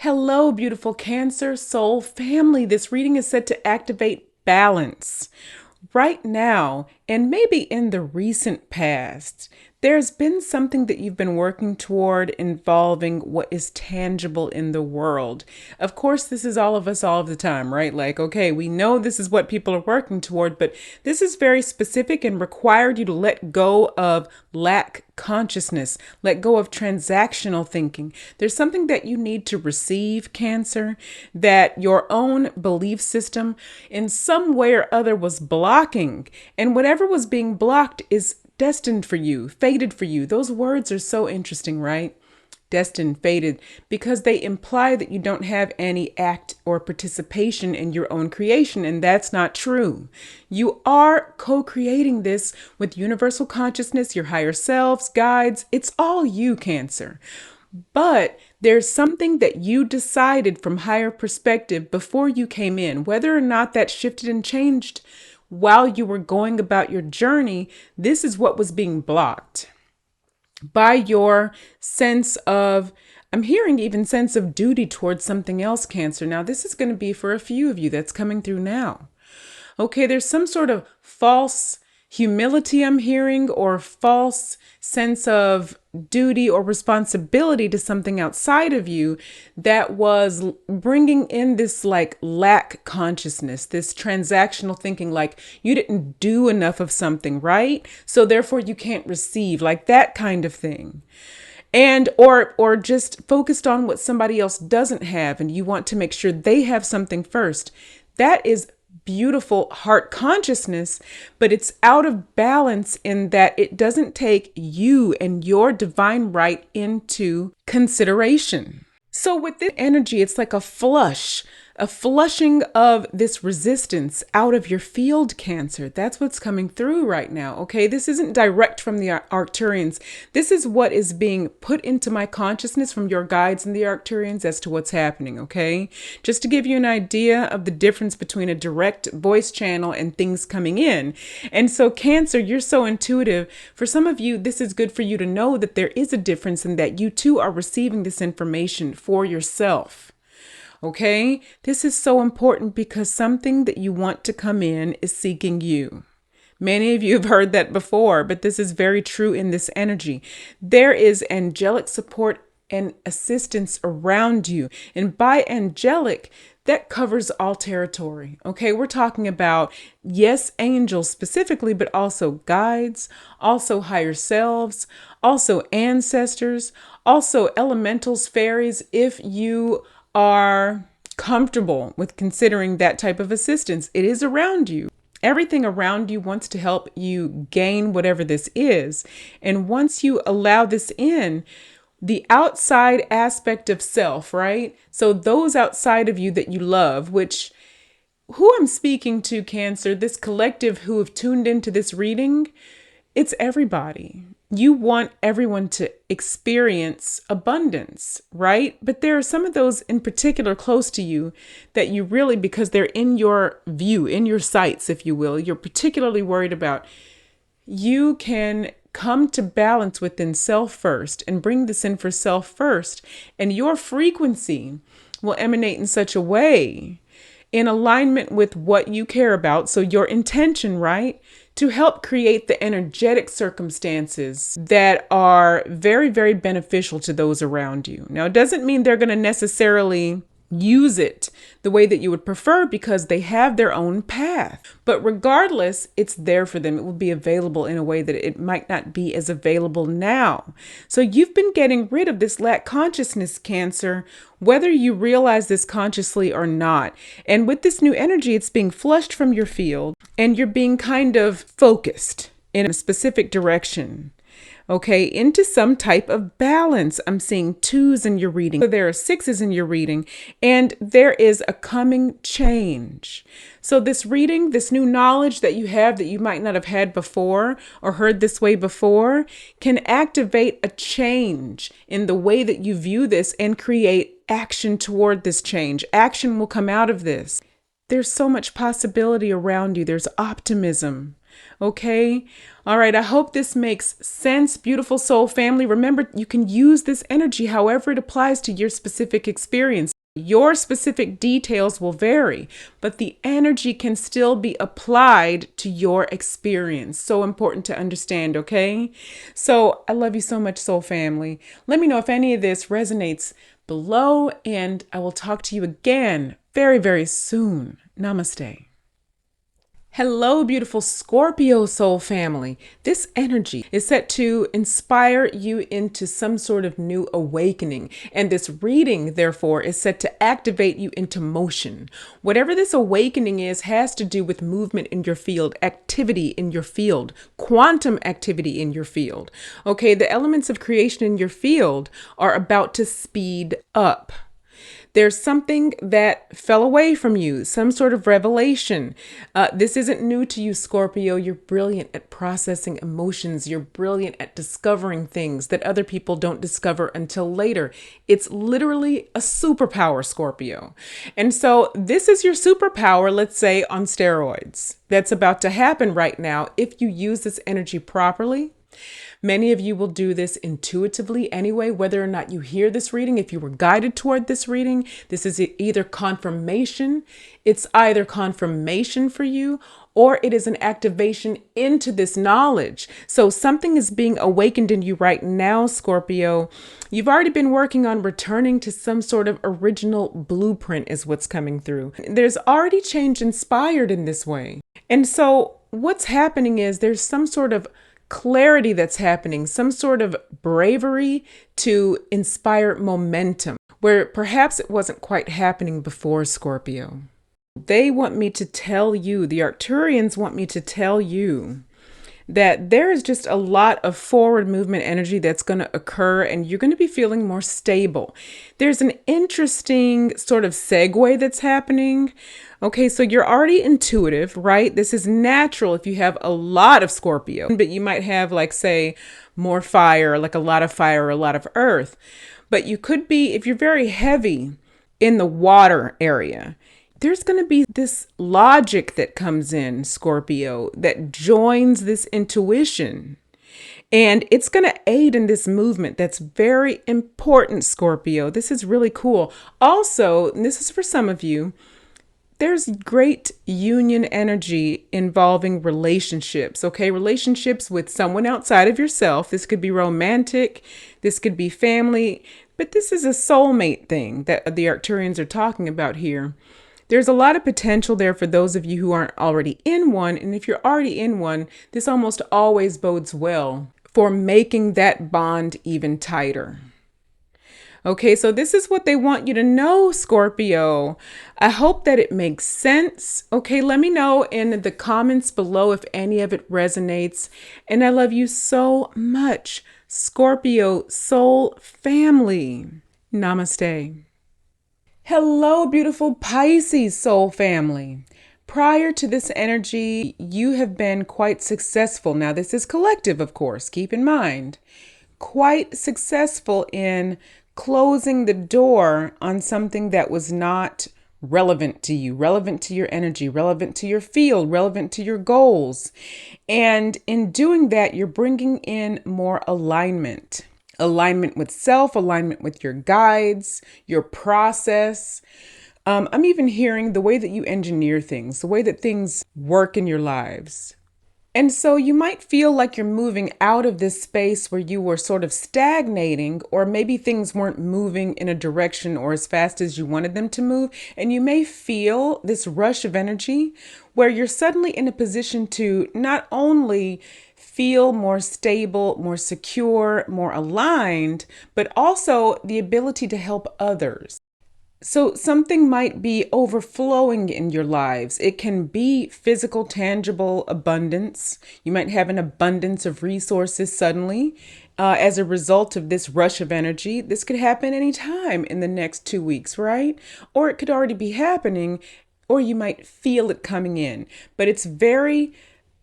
Hello, beautiful Cancer soul family. This reading is set to activate balance. Right now, and maybe in the recent past, there's been something that you've been working toward involving what is tangible in the world. Of course, this is all of us all of the time, right? Like, okay, we know this is what people are working toward, but this is very specific and required you to let go of lack consciousness, let go of transactional thinking. There's something that you need to receive, Cancer, that your own belief system in some way or other was blocking. And whatever was being blocked is destined for you, fated for you. Those words are so interesting, right? Destined, fated, because they imply that you don't have any act or participation in your own creation, and that's not true. You are co-creating this with universal consciousness, your higher selves, guides. It's all you, Cancer. But there's something that you decided from higher perspective before you came in, whether or not that shifted and changed while you were going about your journey. This is what was being blocked by your sense of, I'm hearing even sense of duty towards something else, Cancer. Now, this is going to be for a few of you that's coming through now. Okay, there's some sort of false humility I'm hearing, or false sense of duty or responsibility to something outside of you that was bringing in this like lack consciousness, this transactional thinking, like you didn't do enough of something, right? So therefore you can't receive, like that kind of thing. And or just focused on what somebody else doesn't have and you want to make sure they have something first. That is beautiful heart consciousness, but it's out of balance in that it doesn't take you and your divine right into consideration. So with this energy, it's like a flushing of this resistance out of your field, Cancer. That's what's coming through right now. Okay, this isn't direct from the Arcturians. This is what is being put into my consciousness from your guides and the Arcturians as to what's happening. Okay, just to give you an idea of the difference between a direct voice channel and things coming in. And so Cancer, you're so intuitive. For some of you, this is good for you to know that there is a difference and that you too are receiving this information for yourself. Okay, this is so important because something that you want to come in is seeking you. Many of you have heard that before, but this is very true in this energy. There is angelic support and assistance around you. And by angelic, that covers all territory. Okay, we're talking about, yes, angels specifically, but also guides, also higher selves, also ancestors, also elementals, fairies, if you are comfortable with considering that type of assistance. It is around you. Everything around you wants to help you gain whatever this is. And once you allow this in, the outside aspect of self, right? So those outside of you that you love, which who I'm speaking to, Cancer, this collective who have tuned into this reading, it's everybody. You want everyone to experience abundance, right? But there are some of those in particular close to you that you really, because they're in your view, in your sights, if you will, you're particularly worried about. You can come to balance within self first and bring this in for self first. And your frequency will emanate in such a way in alignment with what you care about. So your intention, right? To help create the energetic circumstances that are very, very beneficial to those around you. Now, it doesn't mean they're going to necessarily use it the way that you would prefer because they have their own path. But regardless, it's there for them. It will be available in a way that it might not be as available now. So you've been getting rid of this lack consciousness, Cancer, whether you realize this consciously or not. And with this new energy, it's being flushed from your field and you're being kind of focused in a specific direction. Okay, into some type of balance. I'm seeing 2s in your reading. So there are 6s in your reading, and there is a coming change. So this reading, this new knowledge that you have that you might not have had before or heard this way before, can activate a change in the way that you view this and create action toward this change. Action will come out of this. There's so much possibility around you. There's optimism. Okay. All right. I hope this makes sense, beautiful soul family. Remember, you can use this energy however it applies to your specific experience. Your specific details will vary, but the energy can still be applied to your experience. So important to understand, okay? So I love you so much, soul family. Let me know if any of this resonates below, and I will talk to you again very, very soon. Namaste. Hello, beautiful Scorpio soul family. This energy is set to inspire you into some sort of new awakening. And this reading, therefore, is set to activate you into motion. Whatever this awakening is has to do with movement in your field, activity in your field, quantum activity in your field. Okay, the elements of creation in your field are about to speed up. There's something that fell away from you, some sort of revelation. This isn't new to you, Scorpio. You're brilliant at processing emotions. You're brilliant at discovering things that other people don't discover until later. It's literally a superpower, Scorpio. And so this is your superpower, let's say, on steroids. That's about to happen right now if you use this energy properly. Many of you will do this intuitively anyway, whether or not you hear this reading. If you were guided toward this reading, this is either confirmation. It's either confirmation for you, or it is an activation into this knowledge. So something is being awakened in you right now, Scorpio. You've already been working on returning to some sort of original blueprint is what's coming through. There's already change inspired in this way. And so what's happening is there's some sort of clarity that's happening, some sort of bravery to inspire momentum, where perhaps it wasn't quite happening before, Scorpio. They want me to tell you, the Arcturians want me to tell you that there is just a lot of forward movement energy that's going to occur, and you're going to be feeling more stable. There's an interesting sort of segue that's happening. Okay, so you're already intuitive, right? This is natural if you have a lot of Scorpio, but you might have, like, say, more fire, like a lot of fire or a lot of earth. But you could be, if you're very heavy in the water area, there's going to be this logic that comes in, Scorpio, that joins this intuition. And it's going to aid in this movement. That's very important, Scorpio. This is really cool. Also, and this is for some of you, there's great union energy involving relationships, okay? Relationships with someone outside of yourself. This could be romantic. This could be family. But this is a soulmate thing that the Arcturians are talking about here. There's a lot of potential there for those of you who aren't already in one. And if you're already in one, this almost always bodes well for making that bond even tighter. Okay, so this is what they want you to know, Scorpio. I hope that it makes sense. Okay, let me know in the comments below if any of it resonates. And I love you so much, Scorpio soul family. Namaste. Hello, beautiful Pisces soul family. Prior to this energy, you have been quite successful. Now, this is collective, of course, keep in mind. Quite successful in closing the door on something that was not relevant to you, relevant to your energy, relevant to your field, relevant to your goals. And in doing that, you're bringing in more alignment. Alignment with self, alignment with your guides, your process. I'm even hearing the way that you engineer things, the way that things work in your lives. And so you might feel like you're moving out of this space where you were sort of stagnating, or maybe things weren't moving in a direction or as fast as you wanted them to move. And you may feel this rush of energy where you're suddenly in a position to not only feel more stable, more secure, more aligned, but also the ability to help others. So something might be overflowing in your lives. It can be physical, tangible abundance. You might have an abundance of resources suddenly as a result of this rush of energy. This could happen anytime in the next 2 weeks, right? Or it could already be happening, or you might feel it coming in. But it's very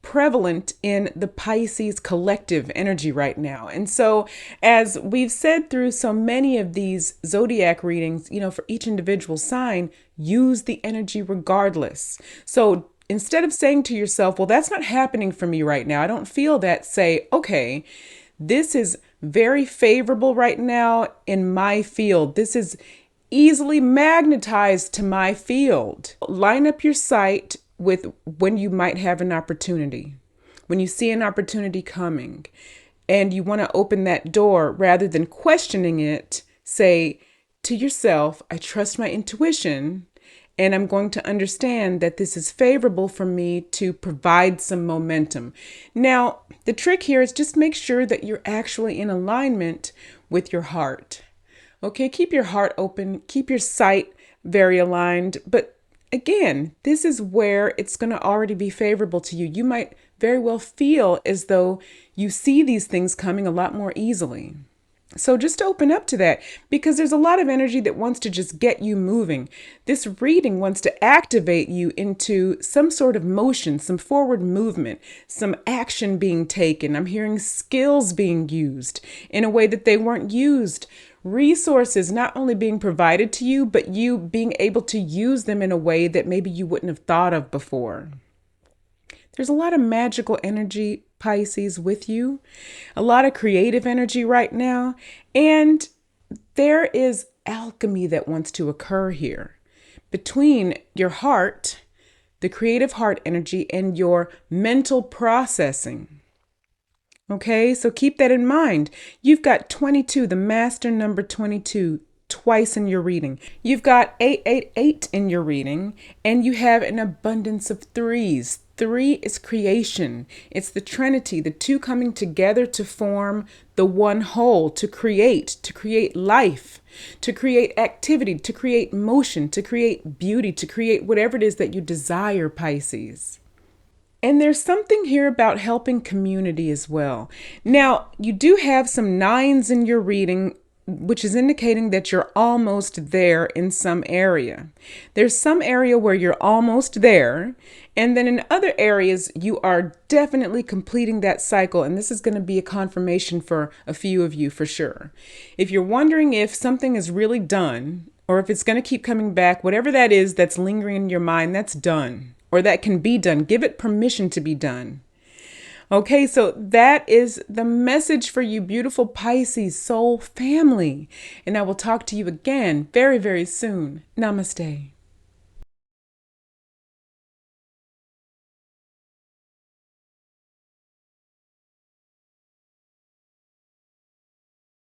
prevalent in the Pisces collective energy right now. And so, as we've said through so many of these zodiac readings, for each individual sign, use the energy regardless. So instead of saying to yourself, well, that's not happening for me right now, I don't feel that, say, okay, this is very favorable right now in my field. This is easily magnetized to my field. Line up your sight with when you might have an opportunity. When you see an opportunity coming and you want to open that door, rather than questioning it, say to yourself, I trust my intuition, and I'm going to understand that this is favorable for me to provide some momentum. Now, the trick here is just make sure that you're actually in alignment with your heart. Okay, keep your heart open, keep your sight very aligned. But again, this is where it's going to already be favorable to you. You might very well feel as though you see these things coming a lot more easily. So just open up to that, because there's a lot of energy that wants to just get you moving. This reading wants to activate you into some sort of motion, some forward movement, some action being taken. I'm hearing skills being used in a way that they weren't used. Resources not only being provided to you, but you being able to use them in a way that maybe you wouldn't have thought of before. There's a lot of magical energy, Pisces, with you, a lot of creative energy right now, and there is alchemy that wants to occur here between your heart, the creative heart energy, and your mental processing. Okay, so keep that in mind. You've got 22, the master number 22, twice in your reading. You've got 888 in your reading, and you have an abundance of threes. 3 is creation. It's the Trinity, the two coming together to form the one whole, to create life, to create activity, to create motion, to create beauty, to create whatever it is that you desire, Pisces. And there's something here about helping community as well. Now, you do have some 9s in your reading, which is indicating that you're almost there in some area. There's some area where you're almost there, and then in other areas, you are definitely completing that cycle, and this is going to be a confirmation for a few of you for sure. If you're wondering if something is really done, or if it's going to keep coming back, whatever that is that's lingering in your mind, that's done, or that can be done. Give it permission to be done. Okay, so that is the message for you, beautiful Pisces soul family. And I will talk to you again very, very soon. Namaste.